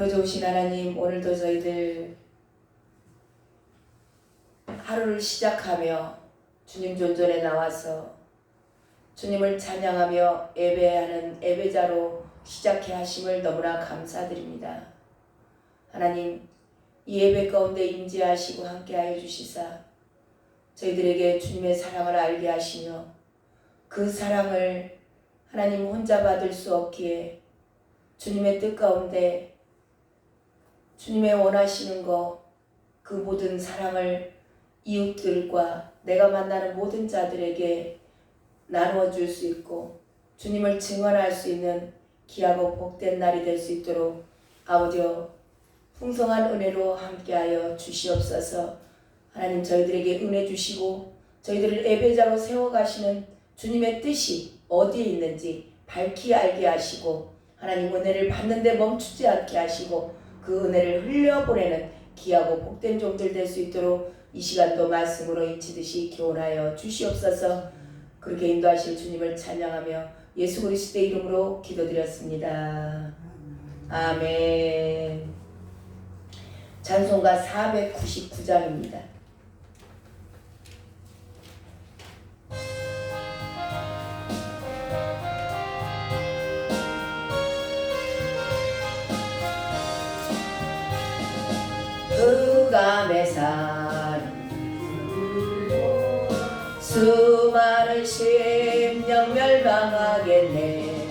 크고 좋으신 하나님, 오늘도 저희들 하루를 시작하며 주님 존전에 나와서 주님을 찬양하며 예배하는 예배자로 시작해 하심을 너무나 감사드립니다. 하나님, 이 예배 가운데 임재하시고 함께하여 주시사 저희들에게 주님의 사랑을 알게 하시며 그 사랑을 하나님 혼자 받을 수 없기에 주님의 뜻 가운데 주님의 원하시는 것, 그 모든 사랑을 이웃들과 내가 만나는 모든 자들에게 나누어 줄 수 있고 주님을 증언할 수 있는 귀하고 복된 날이 될 수 있도록 아버지여 풍성한 은혜로 함께하여 주시옵소서. 하나님, 저희들에게 은혜 주시고 저희들을 예배자로 세워가시는 주님의 뜻이 어디에 있는지 밝히 알게 하시고 하나님 은혜를 받는데 멈추지 않게 하시고 그 은혜를 흘려보내는 귀하고 복된 종들 될 수 있도록 이 시간도 말씀으로 인치듯이 교훈하여 주시옵소서. 그렇게 인도하실 주님을 찬양하며 예수 그리스도의 이름으로 기도드렸습니다. 아멘. 찬송가 499장입니다. 흑암의 산 수많은 심령 멸망하겠네.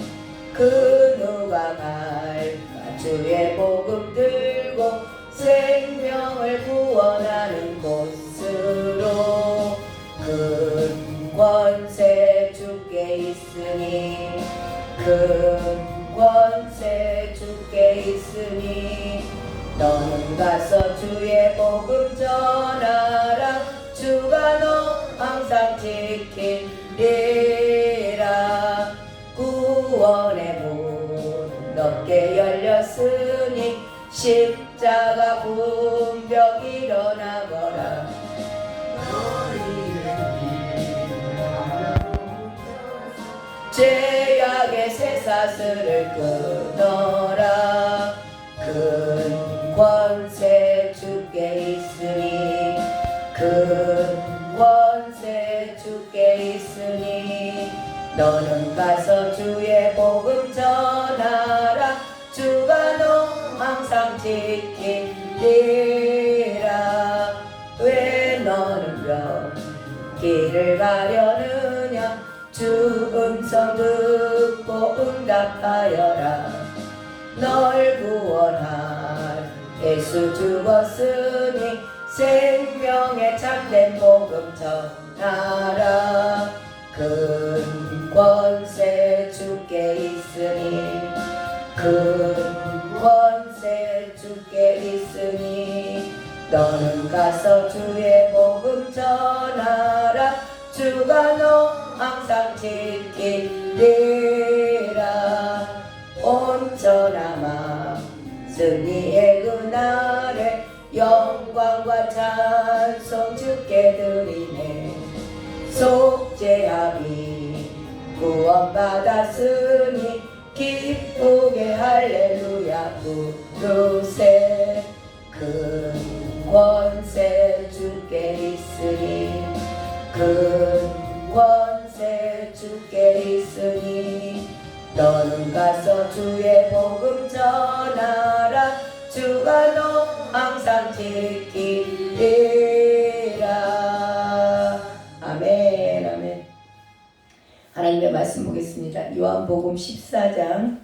그 누가 갈까 주의 복음 들고 생명을 구원하는 곳으로. 큰 권세 주께 있으니 큰 권세 주께 있으니 너는 가서 주의 복음 전하라. 주가 너 항상 지키리라. 구원의 문 넓게 열렸으니 십자가 분벽 일어나거라. 죄악의 쇠사슬을 끊어라. 큰 권세 주께 있으니 큰 권세 주께 있으니 너는 가서 주의 복음 전하라. 주가 너 항상 지키리라. 왜 너는 길을 가려느냐. 주 음성 듣고 응답하여라. 널 구원할 예수 죽었으니 생명의 참된 복음 전하라. 큰 권세 주께 있으니 큰 권세 주께 있으니 너는 가서 주의 복음 전하라. 주가 너 항상 지키리라. 온전한 마음 승리의 그날에 영광과 찬송 주께 드리네. 속죄함이 구원받았으니 기쁘게 할렐루야 부르세. 큰 권세 주께 있으니 큰 권세 주께 있으니 너는 가서 주의 복음 전하라. 주가 너 항상 지키리라. 아멘. 아멘. 하나님의 말씀 보겠습니다. 요한복음 14장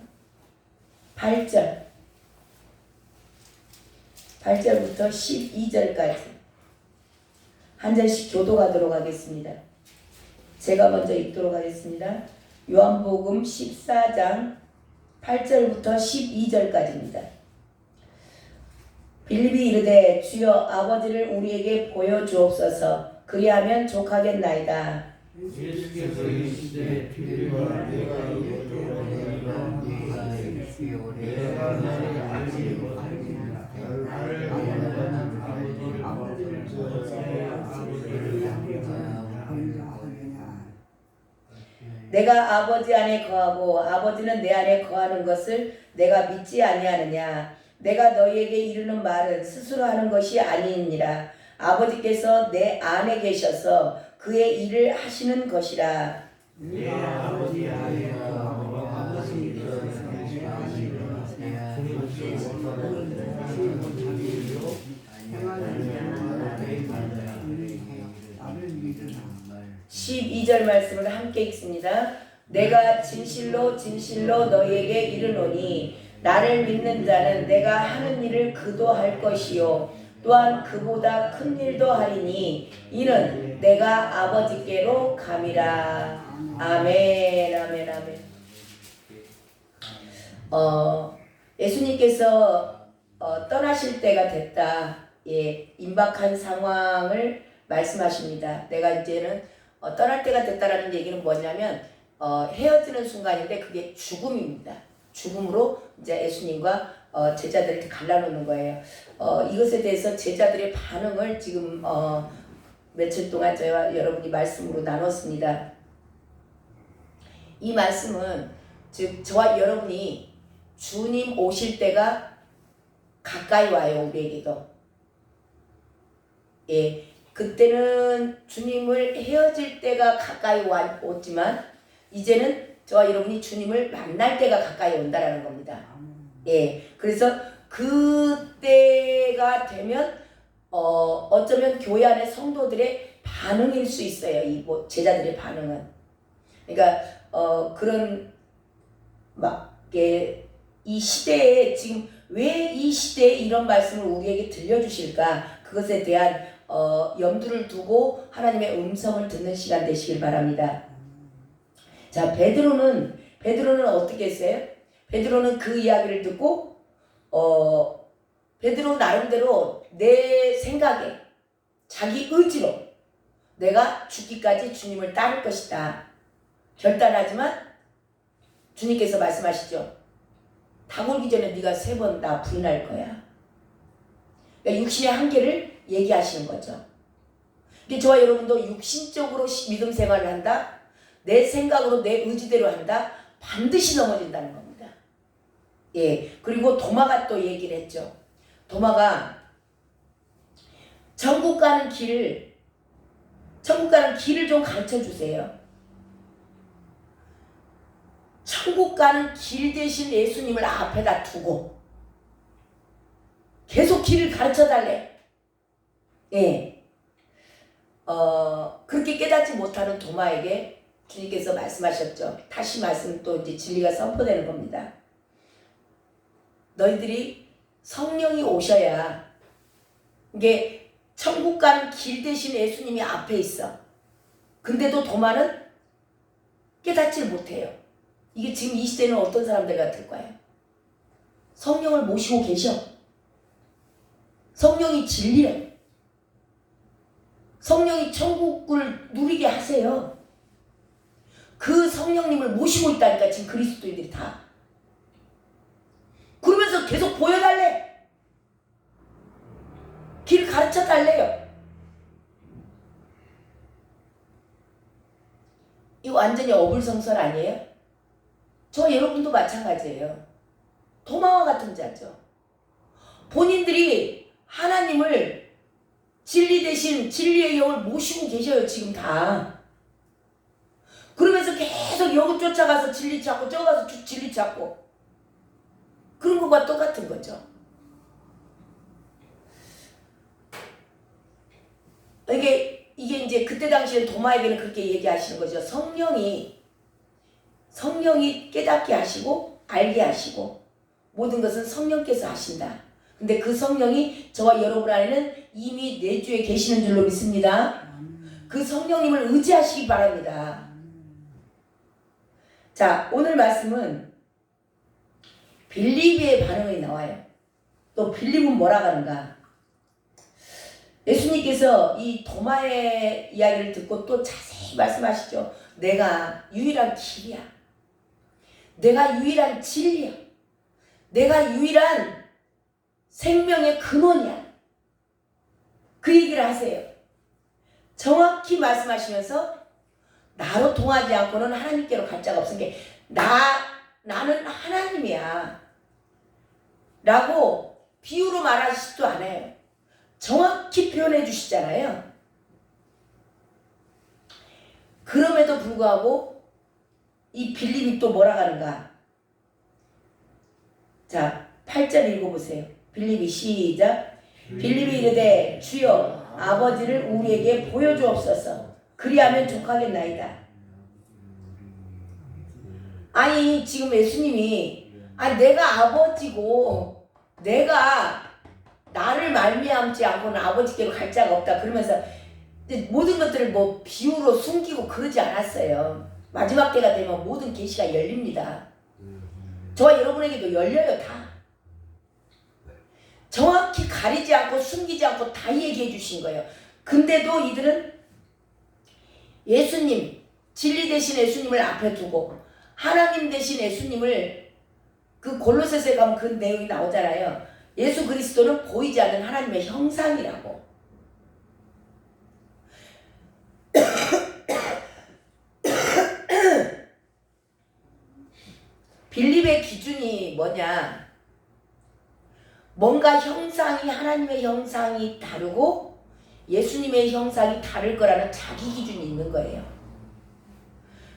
8절부터 12절까지 한 절씩 교도하도록 하겠습니다. 제가 먼저 읽도록 하겠습니다. 요한복음 14장 8절부터 12절까지입니다. 빌립이 이르되 주여 아버지를 우리에게 보여주옵소서. 그리하면 족하겠나이다. 예수께서 이르시되 빌립아 내가 이곳에 내가 너를 알지 못하느냐. 나를 원하는 아버지를 저의 아버지를 내가 아버지 안에 거하고 아버지는 내 안에 거하는 것을 내가 믿지 아니하느냐. 내가 너희에게 이르는 말은 스스로 하는 것이 아니니라. 아버지께서 내 안에 계셔서 그의 일을 하시는 것이라. 내 아버지 안에서 아버지께서 하시는 십이 절 말씀을 함께 읽습니다. 내가 진실로 진실로 너희에게 이르노니 나를 믿는 자는 내가 하는 일을 그도 할 것이요 또한 그보다 큰 일도 하리니 이는 내가 아버지께로 감이라. 아멘 아멘 아멘. 예수님께서 떠나실 때가 됐다. 예, 임박한 상황을 말씀하십니다. 내가 이제는 떠날 때가 됐다라는 얘기는 뭐냐면 헤어지는 순간인데 그게 죽음입니다. 죽음으로 이제 예수님과 제자들을 갈라놓는 거예요. 이것에 대해서 제자들의 반응을 지금 며칠 동안 저와 여러분이 말씀으로 나눴습니다. 이 말씀은 즉 저와 여러분이 주님 오실 때가 가까이 와요. 우리에게도. 예, 그때는 주님을 헤어질 때가 가까이 왔지만 이제는 저와 여러분이 주님을 만날 때가 가까이 온다라는 겁니다. 예, 그래서 그때가 되면 어쩌면 교회 안의 성도들의 반응일 수 있어요. 이 제자들의 반응은. 그러니까 그런 이 시대에 지금 왜 이 시대에 이런 말씀을 우리에게 들려주실까? 그것에 대한 염두를 두고 하나님의 음성을 듣는 시간 되시길 바랍니다. 자, 베드로는 어떻게 했어요? 베드로는 그 이야기를 듣고 베드로 나름대로 내 생각에 자기 의지로 내가 죽기까지 주님을 따를 것이다 결단하지만 주님께서 말씀하시죠. 닭 울기 전에 네가 3번 나 부인할 거야. 그러니까 육신의 한계를 얘기하시는 거죠. 저와 여러분도 육신적으로 믿음 생활을 한다. 내 생각으로 내 의지대로 한다. 반드시 넘어진다는 겁니다. 예, 그리고 도마가 또 얘기를 했죠. 도마가 천국 가는 길을 좀 가르쳐 주세요. 천국 가는 길 대신 예수님을 앞에다 두고 계속 길을 가르쳐 달래. 예. 그렇게 깨닫지 못하는 도마에게 주님께서 말씀하셨죠. 다시 말씀 또 이제 진리가 선포되는 겁니다. 너희들이 성령이 오셔야 이게 천국 가는 길 대신 예수님이 앞에 있어. 근데도 도마는 깨닫지 못해요. 이게 지금 이 시대는 어떤 사람들 같을까요? 성령을 모시고 계셔. 성령이 진리예요. 성령이 천국을 누리게 하세요. 그 성령님을 모시고 있다니까 지금 그리스도인들이 다. 그러면서 계속 보여달래. 길 가르쳐 달래요. 이거 완전히 어불성설 아니에요? 저 여러분도 마찬가지예요. 도마와 같은 자죠. 본인들이 하나님을 진리 대신 진리의 영을 모시고 계셔요. 지금 다. 그러면서 계속 영을 쫓아가서 진리 찾고 쫓아가서 진리 찾고 그런 것과 똑같은 거죠. 이게 이제 그때 당시에 도마에게는 그렇게 얘기하시는 거죠. 성령이 깨닫게 하시고 알게 하시고 모든 것은 성령께서 하신다. 근데 그 성령이 저와 여러분 안에는 이미 내주에 계시는 줄로 믿습니다. 그 성령님을 의지하시기 바랍니다. 자, 오늘 말씀은 빌립의 반응이 나와요. 또 빌립은 뭐라 하는가? 예수님께서 이 도마의 이야기를 듣고 또 자세히 말씀하시죠. 내가 유일한 길이야. 내가 유일한 진리야. 내가 유일한 생명의 근원이야. 그 얘기를 하세요. 정확히 말씀하시면서 나로 통하지 않고는 하나님께로 갈 자가 없으니까 나는 하나님이야 라고 비유로 말하시지도 않아요. 정확히 표현해 주시잖아요. 그럼에도 불구하고 이 빌립이 또 뭐라 하는가? 자, 8절 읽어보세요. 빌립이 시작. 빌립이 이르되 주여 아버지를 우리에게 보여주옵소서. 그리하면 족하겠나이다. 아니 지금 예수님이 내가 아버지고 내가 나를 말미암지 않고는 아버지께로 갈 자가 없다 그러면서 모든 것들을 뭐 비유로 숨기고 그러지 않았어요. 마지막 때가 되면 모든 계시가 열립니다. 저와 여러분에게도 열려요. 다 정확히 가리지 않고 숨기지 않고 다 얘기해 주신 거예요. 근데도 이들은 예수님, 진리 대신 예수님을 앞에 두고 하나님 대신 예수님을, 그 골로새서에 가면 그 내용이 나오잖아요. 예수 그리스도는 보이지 않는 하나님의 형상이라고. 빌립의 기준이 뭐냐? 뭔가 형상이, 하나님의 형상이 다르고 예수님의 형상이 다를 거라는 자기 기준이 있는 거예요.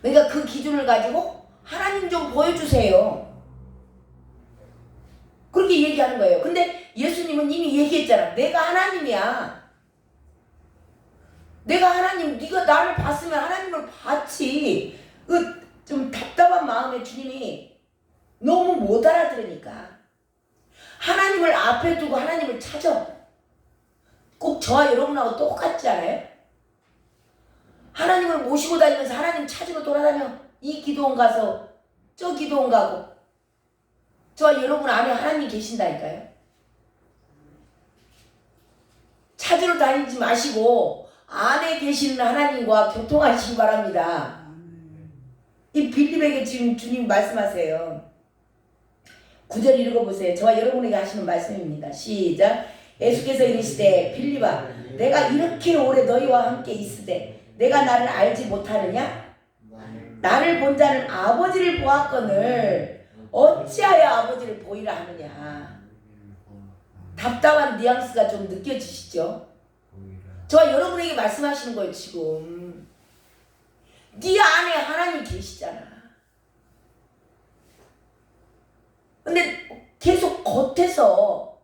그러니까 그 기준을 가지고 하나님 좀 보여주세요. 그렇게 얘기하는 거예요. 근데 예수님은 이미 얘기했잖아. 내가 하나님이야. 내가 하나님, 네가 나를 봤으면 하나님을 봤지. 좀 답답한 마음에 주님이 너무 못 알아들으니까 하나님을 앞에 두고 하나님을 찾아. 꼭 저와 여러분하고 똑같지 않아요? 하나님을 모시고 다니면서 하나님 찾으러 돌아다녀. 이 기도원 가서 저 기도원 가고. 저와 여러분 안에 하나님 계신다니까요. 찾으러 다니지 마시고 안에 계시는 하나님과 교통하시기 바랍니다. 이 빌립에게 지금 주님 말씀하세요. 9절 읽어보세요. 저와 여러분에게 하시는 말씀입니다. 시작. 예수께서 이르시되 빌립아 내가 이렇게 오래 너희와 함께 있으되 내가 나를 알지 못하느냐? 나를 본 자는 아버지를 보았거늘 어찌하여 아버지를 보이라 하느냐. 답답한 뉘앙스가 좀 느껴지시죠? 저와 여러분에게 말씀하시는 거예요. 지금 네 안에 하나님 계시잖아. 근데 계속 겉에서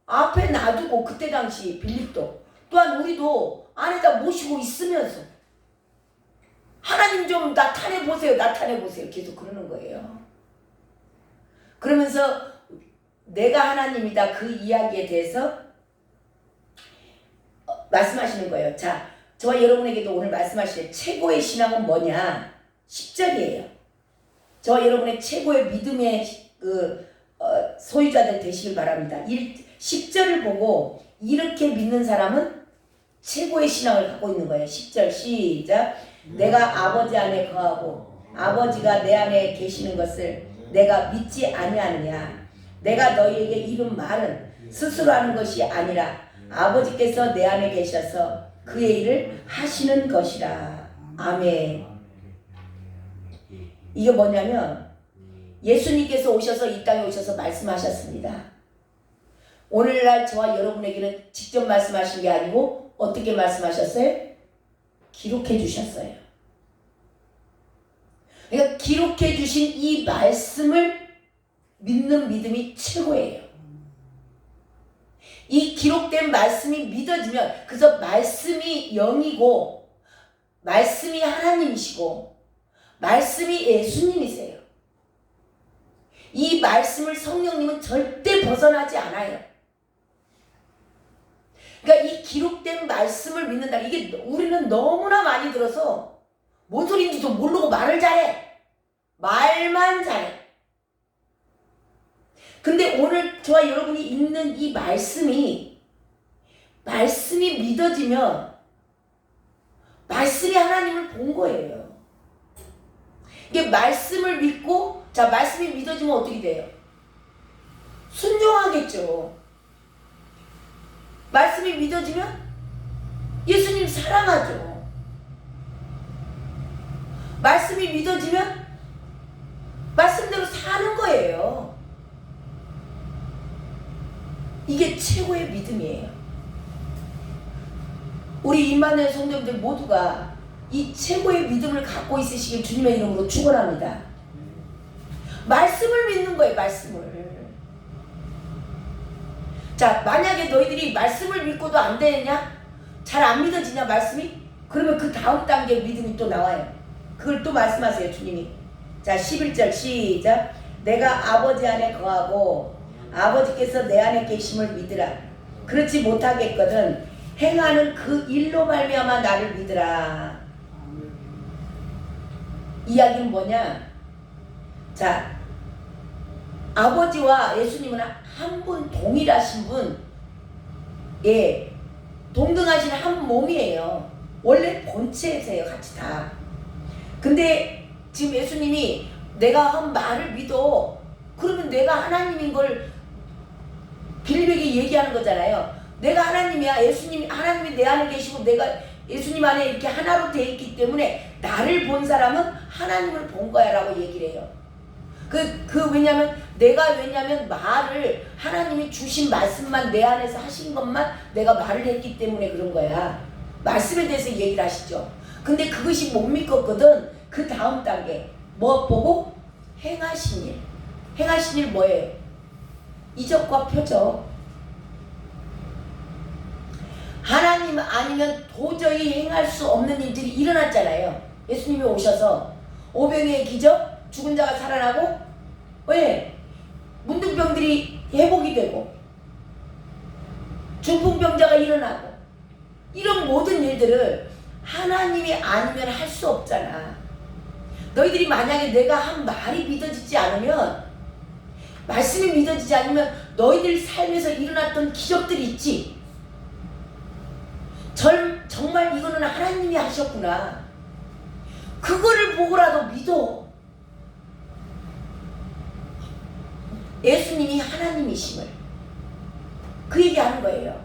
앞에 놔두고, 그때 당시 빌립도 또한 우리도 안에다 모시고 있으면서 하나님 좀 나타내 보세요, 나타내 보세요 계속 그러는 거예요. 그러면서 내가 하나님이다 그 이야기에 대해서 말씀하시는 거예요. 자, 저와 여러분에게도 오늘 말씀하실 최고의 신앙은 뭐냐? 10절이에요. 저와 여러분의 최고의 믿음의 소유자들 되시길 바랍니다. 10절을 보고 이렇게 믿는 사람은 최고의 신앙을 갖고 있는 거예요. 10절 시작. 내가 아버지 안에 거하고 아버지가 내 안에 계시는 것을 내가 믿지 아니하느냐. 내가 너희에게 이룬 말은 스스로 하는 것이 아니라 아버지께서 내 안에 계셔서 그의 일을 하시는 것이라. 아멘. 이게 뭐냐면 예수님께서 오셔서 이 땅에 오셔서 말씀하셨습니다. 오늘날 저와 여러분에게는 직접 말씀하신 게 아니고 어떻게 말씀하셨어요? 기록해 주셨어요. 그러니까 기록해 주신 이 말씀을 믿는 믿음이 최고예요. 이 기록된 말씀이 믿어지면, 그래서 말씀이 영이고 말씀이 하나님이시고 말씀이 예수님이세요. 이 말씀을 성령님은 절대 벗어나지 않아요. 그러니까 이 기록된 말씀을 믿는다. 이게 우리는 너무나 많이 들어서 뭔 소리인지도 모르고 말을 잘해. 말만 잘해. 근데 오늘 저와 여러분이 읽는 이 말씀이 믿어지면 말씀이 하나님을 본 거예요. 이게 말씀을 믿고, 자, 말씀이 믿어지면 어떻게 돼요? 순종하겠죠. 말씀이 믿어지면 예수님 사랑하죠. 말씀이 믿어지면 말씀대로 사는 거예요. 이게 최고의 믿음이에요. 우리 임마누엘 성도님들 모두가 이 최고의 믿음을 갖고 있으시길 주님의 이름으로 축원합니다. 말씀을 믿는 거예요. 말씀을. 자, 만약에 너희들이 말씀을 믿고도 안 되느냐? 잘 안 믿어지냐 말씀이? 그러면 그 다음 단계 믿음이 또 나와요. 그걸 또 말씀하세요 주님이. 자, 11절 시작. 내가 아버지 안에 거하고 아버지께서 내 안에 계심을 믿으라. 그렇지 못하겠거든 행하는 그 일로 말미암아 나를 믿으라. 이야기는 뭐냐? 자, 아버지와 예수님은 한 분, 동일하신 분, 예, 동등하신 한 몸이에요. 원래 본체세요, 같이 다. 근데 지금 예수님이 내가 한 말을 믿어. 그러면 내가 하나님인 걸 빌립에게 얘기하는 거잖아요. 내가 하나님이야. 예수님이 하나님이 내 안에 계시고 내가 예수님 안에 이렇게 하나로 돼 있기 때문에 나를 본 사람은 하나님을 본 거야라고 얘기를 해요. 왜냐면 말을 하나님이 주신 말씀만 내 안에서 하신 것만 내가 말을 했기 때문에 그런 거야. 말씀에 대해서 얘기를 하시죠. 근데 그것이 못 믿었거든. 그 다음 단계 뭐 보고? 행하신 일. 행하신 일 뭐예요? 이적과 표적. 하나님 아니면 도저히 행할 수 없는 일들이 일어났잖아요. 예수님이 오셔서 오병이의 기적, 죽은 자가 살아나고, 왜? 문둥병들이 회복이 되고 중풍병자가 일어나고, 이런 모든 일들을 하나님이 아니면 할 수 없잖아. 너희들이 만약에 내가 한 말이 믿어지지 않으면, 말씀이 믿어지지 않으면 너희들 삶에서 일어났던 기적들이 있지. 정말 이거는 하나님이 하셨구나. 그거를 보고라도 믿어. 예수님이 하나님이심을 그 얘기하는 거예요.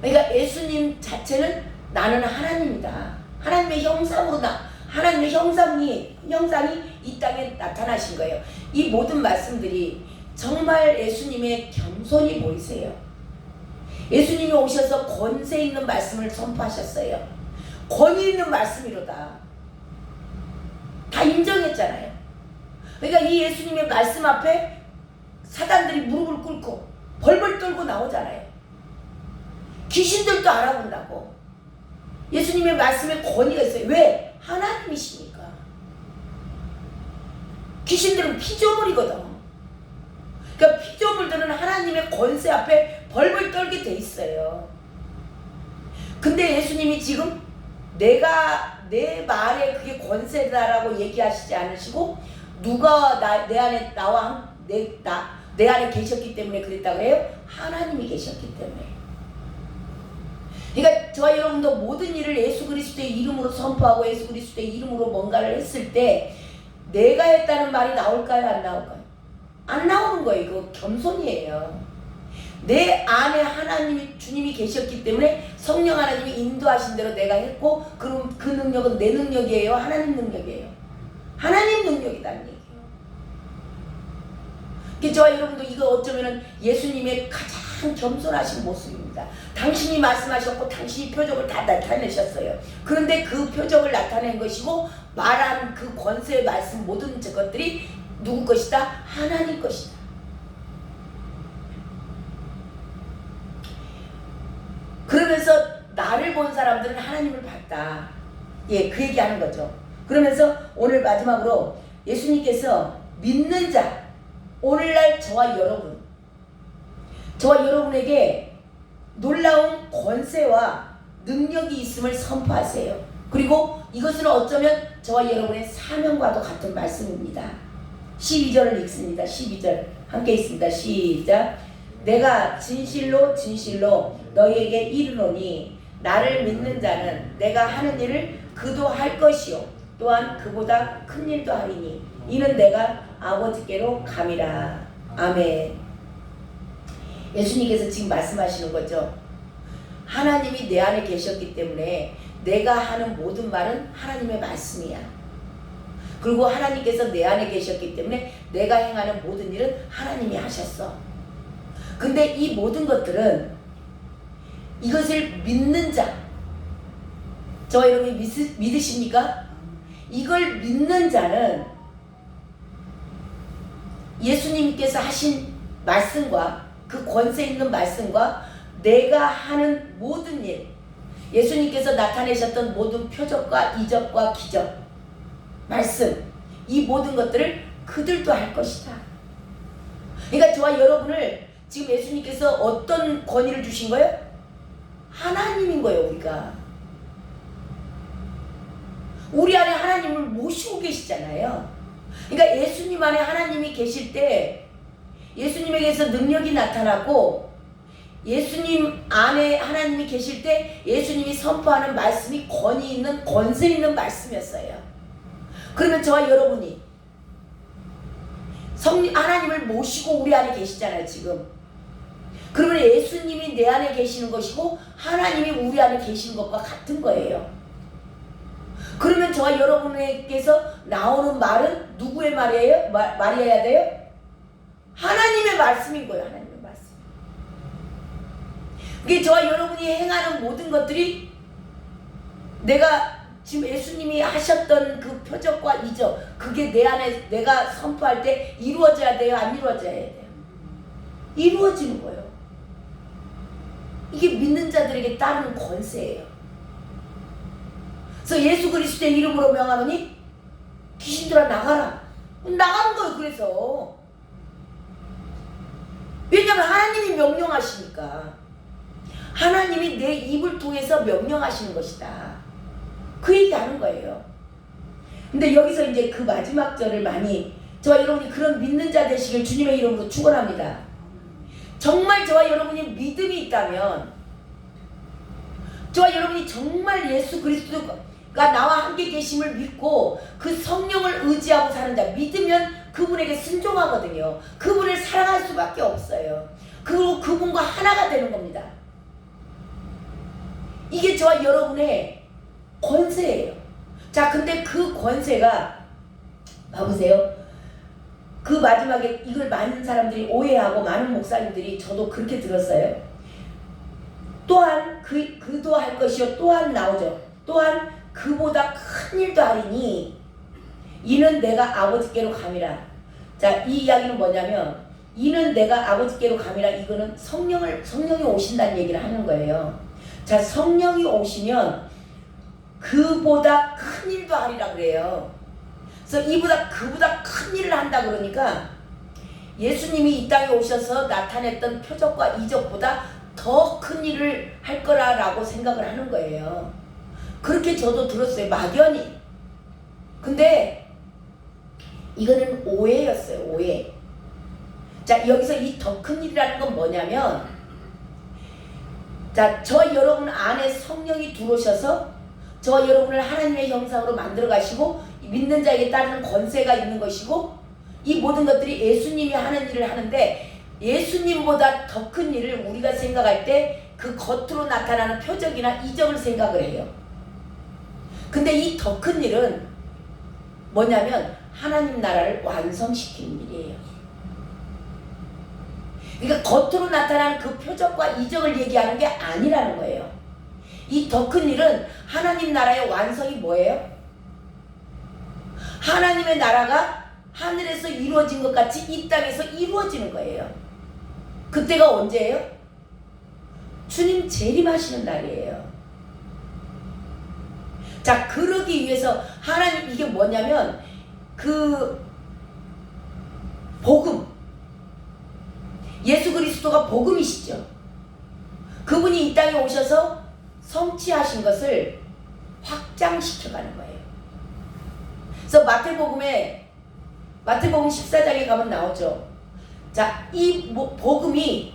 그러니까 예수님 자체는 나는 하나님이다. 하나님의 형상으로 하나님의 형상이 이 땅에 나타나신 거예요. 이 모든 말씀들이 정말 예수님의 겸손이 보이세요. 예수님이 오셔서 권세 있는 말씀을 선포하셨어요. 권위 있는 말씀이로다. 다 인정했잖아요. 그러니까 이 예수님의 말씀 앞에 사단들이 무릎을 꿇고 벌벌 떨고 나오잖아요. 귀신들도 알아본다고. 예수님의 말씀에 권위가 있어요. 왜? 하나님이시니까. 귀신들은 피조물이거든. 그러니까 피조물들은 하나님의 권세 앞에 벌벌 떨게 돼 있어요. 근데 예수님이 지금 내가 내 말에 그게 권세다라고 얘기하시지 않으시고, 누가 내 안에 내 안에 계셨기 때문에 그랬다고 해요? 하나님이 계셨기 때문에. 그러니까 저와 여러분도 모든 일을 예수 그리스도의 이름으로 선포하고 예수 그리스도의 이름으로 뭔가를 했을 때 내가 했다는 말이 나올까요? 안 나올까요? 안 나오는 거예요. 이거 겸손이에요. 내 안에 하나님이 주님이 계셨기 때문에 성령 하나님이 인도하신 대로 내가 했고, 그럼 그 능력은 내 능력이에요? 하나님 능력이에요? 하나님 능력이라는 얘기예요. 저와 여러분도 이거 어쩌면은 예수님의 가장 겸손하신 모습입니다. 당신이 말씀하셨고 당신이 표적을 다 나타내셨어요. 그런데 그 표적을 나타낸 것이고 말한 그 권세의 말씀 모든 것들이 누구 것이다? 하나님 것이다. 그러면서 나를 본 사람들은 하나님을 봤다. 예, 그 얘기하는 거죠. 그러면서 오늘 마지막으로 예수님께서 믿는 자, 오늘날 저와 여러분에게 놀라운 권세와 능력이 있음을 선포하세요. 그리고 이것은 어쩌면 저와 여러분의 사명과도 같은 말씀입니다. 12절을 읽습니다. 12절 함께 읽습니다. 시작. 내가 진실로 너희에게 이르노니 나를 믿는 자는 내가 하는 일을 그도 할 것이요 또한 그보다 큰 일도 하리니 이는 내가 아버지께로 감이라. 아멘. 예수님께서 지금 말씀하시는 거죠. 하나님이 내 안에 계셨기 때문에 내가 하는 모든 말은 하나님의 말씀이야. 그리고 하나님께서 내 안에 계셨기 때문에 내가 행하는 모든 일은 하나님이 하셨어. 근데 이 모든 것들은 이것을 믿는 자, 저 여러분이 믿으십니까? 이걸 믿는 자는 예수님께서 하신 말씀과 그 권세 있는 말씀과 내가 하는 모든 일, 예수님께서 나타내셨던 모든 표적과 이적과 기적, 말씀, 이 모든 것들을 그들도 할 것이다. 그러니까 저와 여러분을 지금 예수님께서 어떤 권위를 주신 거예요? 하나님인 거예요. 우리 안에 하나님을 모시고 계시잖아요. 그러니까 예수님 안에 하나님이 계실 때 예수님에게서 능력이 나타나고, 예수님 안에 하나님이 계실 때 예수님이 선포하는 말씀이 권위 있는, 권세 있는 말씀이었어요. 그러면 저와 여러분이 하나님을 모시고 우리 안에 계시잖아요 지금. 그러면 예수님이 내 안에 계시는 것이고 하나님이 우리 안에 계시는 것과 같은 거예요. 그러면 저와 여러분에게서 나오는 말은 누구의 말이에요? 말이어야 돼요? 하나님의 말씀인 거예요. 하나님의 말씀. 그게 저와 여러분이 행하는 모든 것들이 내가 지금 예수님이 하셨던 그 표적과 이적, 그게 내 안에 내가 선포할 때 이루어져야 돼요? 안 이루어져야 돼요? 이루어지는 거예요. 이게 믿는 자들에게 따르는 권세예요. 그래서 예수 그리스도의 이름으로 명하노니 귀신들아 나가라. 나가는 거예요. 그래서 왜냐하면 하나님이 명령하시니까. 하나님이 내 입을 통해서 명령하시는 것이다. 그 얘기하는 거예요. 근데 여기서 이제 그 마지막 절을 많이, 저와 여러분이 그런 믿는 자 되시길 주님의 이름으로 축원합니다. 정말 저와 여러분이 믿음이 있다면, 저와 여러분이 정말 예수 그리스도가 나와 함께 계심을 믿고 그 성령을 의지하고 사는 자, 믿으면 그분에게 순종하거든요. 그분을 사랑할 수밖에 없어요. 그리고 그분과 하나가 되는 겁니다. 이게 저와 여러분의 권세예요. 자, 근데 그 권세가 봐보세요. 그 마지막에 이걸 많은 사람들이 오해하고, 많은 목사님들이, 저도 그렇게 들었어요. 또한 그도 할 것이요, 또한 나오죠. 또한 그보다 큰 일도 하리니 이는 내가 아버지께로 감이라. 자, 이 이야기는 뭐냐면, 이는 내가 아버지께로 감이라, 이거는 성령이 오신다는 얘기를 하는 거예요. 자, 성령이 오시면 그보다 큰 일도 하리라 그래요. 그래서 그보다 큰 일을 한다 그러니까 예수님이 이 땅에 오셔서 나타냈던 표적과 이적보다 더 큰 일을 할 거라고 생각을 하는 거예요. 그렇게 저도 들었어요. 막연히. 근데 이거는 오해였어요. 오해. 자, 여기서 이 더 큰 일이라는 건 뭐냐면, 자, 저와 여러분 안에 성령이 들어오셔서 저와 여러분을 하나님의 형상으로 만들어 가시고 믿는 자에게 따르는 권세가 있는 것이고, 이 모든 것들이 예수님이 하는 일을 하는데, 예수님보다 더 큰 일을 우리가 생각할 때 그 겉으로 나타나는 표적이나 이적을 생각을 해요. 근데 이 더 큰 일은 뭐냐면 하나님 나라를 완성시키는 일이에요. 그러니까 겉으로 나타나는 그 표적과 이적을 얘기하는 게 아니라는 거예요. 이 더 큰 일은 하나님 나라의 완성이 뭐예요? 하나님의 나라가 하늘에서 이루어진 것 같이 이 땅에서 이루어지는 거예요. 그때가 언제예요? 주님 재림하시는 날이에요. 자, 그러기 위해서 하나님, 이게 뭐냐면 그 복음, 예수 그리스도가 복음이시죠. 그분이 이 땅에 오셔서 성취하신 것을 확장시켜가는 거예요. 그래서 마태복음 14장에 가면 나오죠. 자, 이 복음이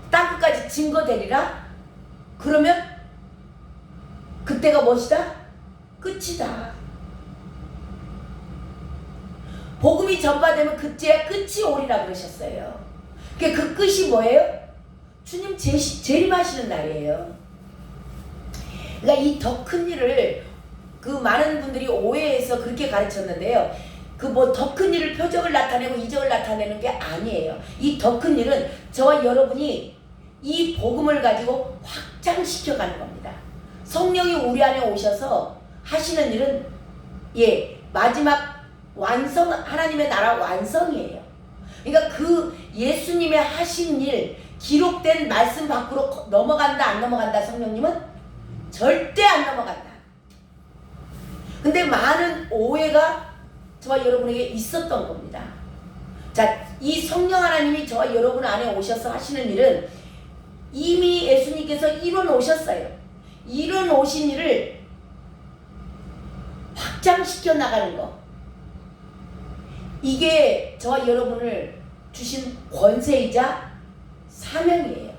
땅끝까지 증거되리라. 그러면 그때가 무엇이다? 끝이다. 복음이 전파되면 그때야 끝이 오리라 그러셨어요. 그 끝이 뭐예요? 주님 재림하시는 날이에요. 그러니까 이 더 큰 일을 그 많은 분들이 오해해서 그렇게 가르쳤는데요. 그 뭐 더 큰 일을 표적을 나타내고 이적을 나타내는 게 아니에요. 이 더 큰 일은 저와 여러분이 이 복음을 가지고 확장시켜 가는 겁니다. 성령이 우리 안에 오셔서 하시는 일은 마지막 완성, 하나님의 나라 완성이에요. 그러니까 그 예수님의 하신 일, 기록된 말씀 밖으로 넘어간다 안 넘어간다, 성령님은 절대 안 넘어간다. 근데 많은 오해가 저와 여러분에게 있었던 겁니다. 자, 이 성령 하나님이 저와 여러분 안에 오셔서 하시는 일은 이미 예수님께서 이뤄 놓으셨어요. 이뤄 놓으신 일을 확장시켜 나가는 거. 이게 저와 여러분을 주신 권세이자 사명이에요.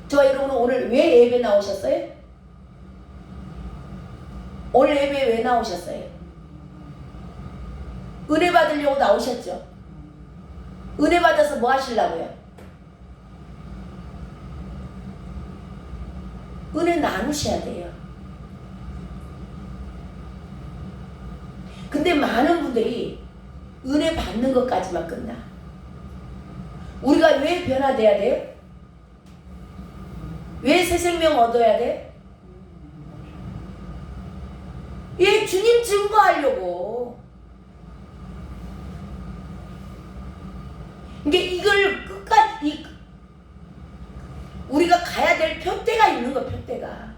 저와 여러분은 오늘 왜 예배 나오셨어요? 오늘 예배에 왜 나오셨어요? 은혜 받으려고 나오셨죠? 은혜 받아서 뭐 하시려고요? 은혜 나누셔야 돼요. 근데 많은 분들이 은혜 받는 것까지만 끝나. 우리가 왜 변화돼야 돼요? 왜 새 생명 얻어야 돼? 주님 증거하려고. 이걸 끝까지 우리가 가야 될 표대가 있는 거, 표대가.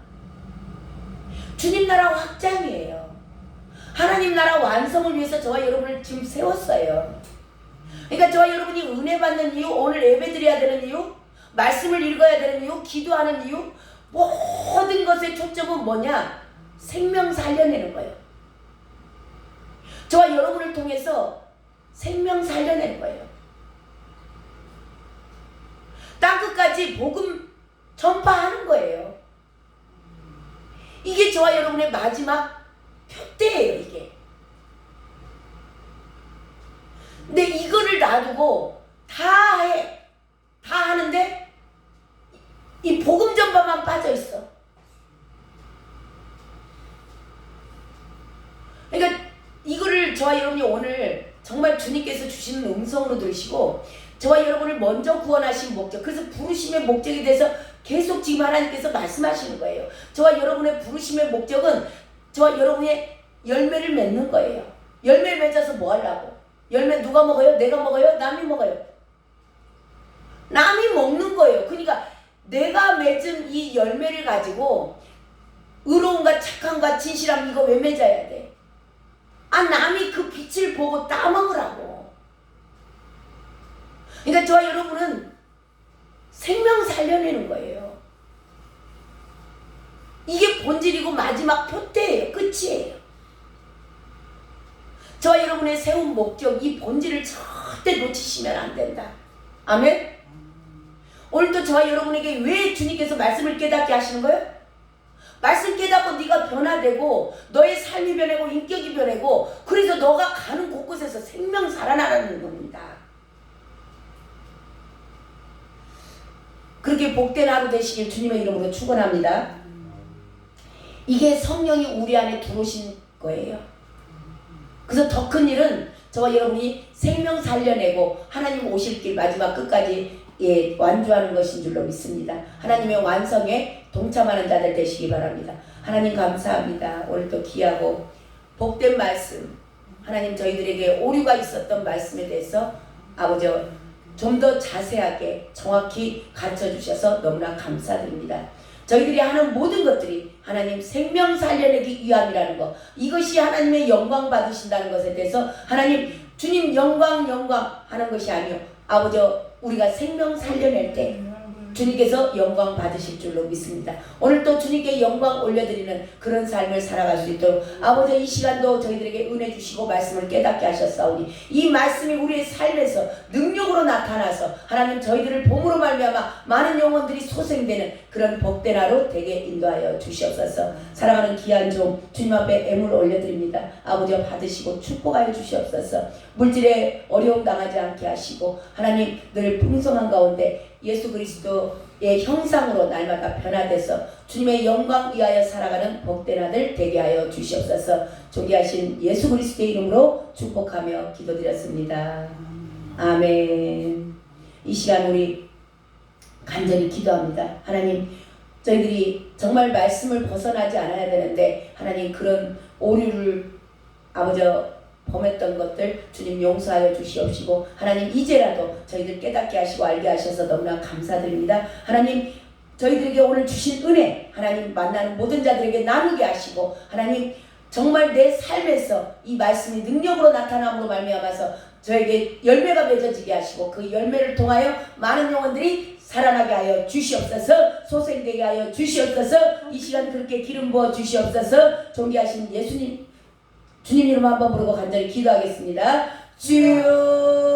주님 나라 확장이에요. 하나님 나라 완성을 위해서 저와 여러분을 지금 세웠어요. 그러니까 저와 여러분이 은혜 받는 이유, 오늘 예배 드려야 되는 이유, 말씀을 읽어야 되는 이유, 기도하는 이유, 모든 것의 초점은 뭐냐? 생명 살려내는 거예요. 저와 여러분을 통해서 생명 살려내는 거예요. 땅끝까지 복음 전파하는 거예요. 이게 저와 여러분의 마지막 표대예요, 이게. 근데 이거를 놔두고 다 하는데 이 복음 전파만 빠져 있어. 그러니까 이거를 저와 여러분이 오늘 정말 주님께서 주시는 음성으로 들으시고, 저와 여러분을 먼저 구원하신 목적, 그래서 부르심의 목적에 대해서 계속 지금 하나님께서 말씀하시는 거예요. 저와 여러분의 부르심의 목적은 저와 여러분의 열매를 맺는 거예요. 열매를 맺어서 뭐 하려고? 열매 누가 먹어요? 내가 먹어요? 남이 먹어요? 남이 먹는 거예요. 그러니까 내가 맺은 이 열매를 가지고 의로움과 착함과 진실함, 이거 왜 맺어야 돼? 남이 그 빛을 보고 따먹으라고. 그러니까 저와 여러분은 생명 살려내는 거예요. 이게 본질이고 마지막 표대예요. 끝이에요. 저와 여러분의 세운 목적, 이 본질을 절대 놓치시면 안 된다. 아멘? 오늘도 저와 여러분에게 왜 주님께서 말씀을 깨닫게 하시는 거예요? 말씀 깨닫고 네가 변화되고 너의 삶이 변하고 인격이 변하고, 그래서 너가 가는 곳곳에서 생명 살아나가는 겁니다. 그렇게 복된 하루 되시길 주님의 이름으로 축원합니다. 이게 성령이 우리 안에 들어오신 거예요. 그래서 더 큰 일은 저와 여러분이 생명 살려내고 하나님 오실 길 마지막 끝까지 완주하는 것인 줄로 믿습니다. 하나님의 완성에 동참하는 자들 되시기 바랍니다. 하나님 감사합니다. 오늘도 귀하고 복된 말씀, 하나님 저희들에게 오류가 있었던 말씀에 대해서 아버지 좀 더 자세하게 정확히 가르쳐 주셔서 너무나 감사드립니다. 저희들이 하는 모든 것들이 하나님 생명 살려내기 위함이라는 것, 이것이 하나님의 영광 받으신다는 것에 대해서 하나님 주님 영광 하는 것이 아니요, 아버지 우리가 생명 살려낼 때 주님께서 영광 받으실 줄로 믿습니다. 오늘 또 주님께 영광 올려드리는 그런 삶을 살아갈 수 있도록 아버지 이 시간도 저희들에게 은혜 주시고 말씀을 깨닫게 하셨사오니 이 말씀이 우리의 삶에서 능력으로 나타나서 하나님 저희들을 봄으로 말미암아 많은 영혼들이 소생되는 그런 복된 하루 되게 인도하여 주시옵소서. 사랑하는 귀한 종 주님 앞에 애물 올려드립니다. 아버지 받으시고 축복하여 주시옵소서. 물질에 어려움 당하지 않게 하시고 하나님 늘 풍성한 가운데 예수 그리스도 형상으로 날마다 변화돼서 주님의 영광 위하여 살아가는 복된 아들 되게 하여 주시옵소서. 존귀하신 예수 그리스도의 이름으로 축복하며 기도드렸습니다. 아멘. 이 시간 우리 간절히 기도합니다. 하나님, 저희들이 정말 말씀을 벗어나지 않아야 되는데 하나님 그런 오류를 아버지 범했던 것들 주님 용서하여 주시옵시고 하나님 이제라도 저희들 깨닫게 하시고 알게 하셔서 너무나 감사드립니다. 하나님 저희들에게 오늘 주신 은혜 하나님 만나는 모든 자들에게 나누게 하시고 하나님 정말 내 삶에서 이 말씀이 능력으로 나타남으로 말미암아서 저에게 열매가 맺어지게 하시고 그 열매를 통하여 많은 영혼들이 살아나게 하여 주시옵소서. 소생되게 하여 주시옵소서. 이 시간 그렇게 기름 부어 주시옵소서. 존귀하신 예수님 주님 이름 한번 부르고 간절히 기도하겠습니다. 주여